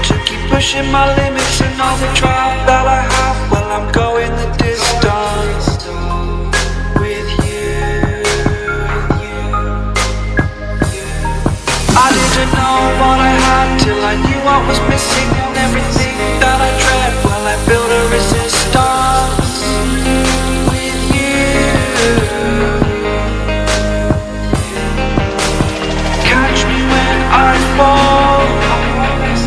to keep pushing my limits and all the drive that I have. Well, I'm going the distance with you. I didn't know what I had till I knew I was missing, and everything that I dread, well, I built a resistance with you. Catch me when I fall,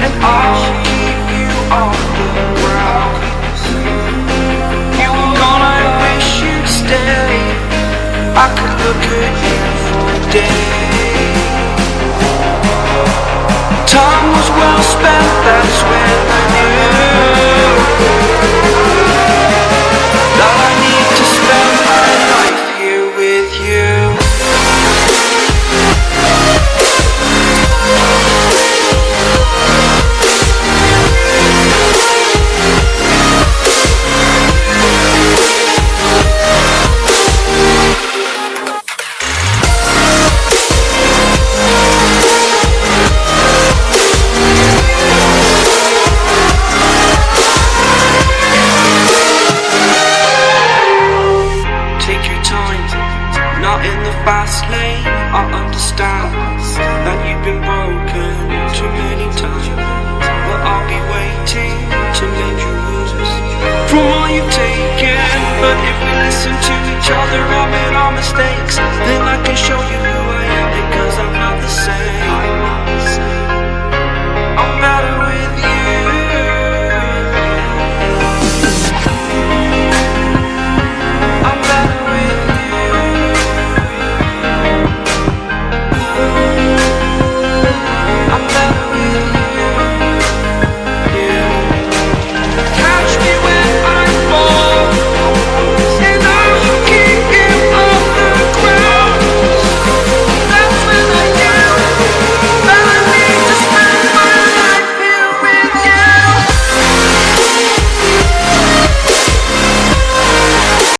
and I'll keep you on the ground. You were gone, I wish you'd stay. I could look at you for days. Time was well spent, that's when I knew that I need to spend my life here with you. Fast lane, I understand that you've been broken too many times, but I'll be waiting to mend your wounds from all you've taken. But if we listen to each other, admit our mistakes, then I can show you who I am, because I'm not the same.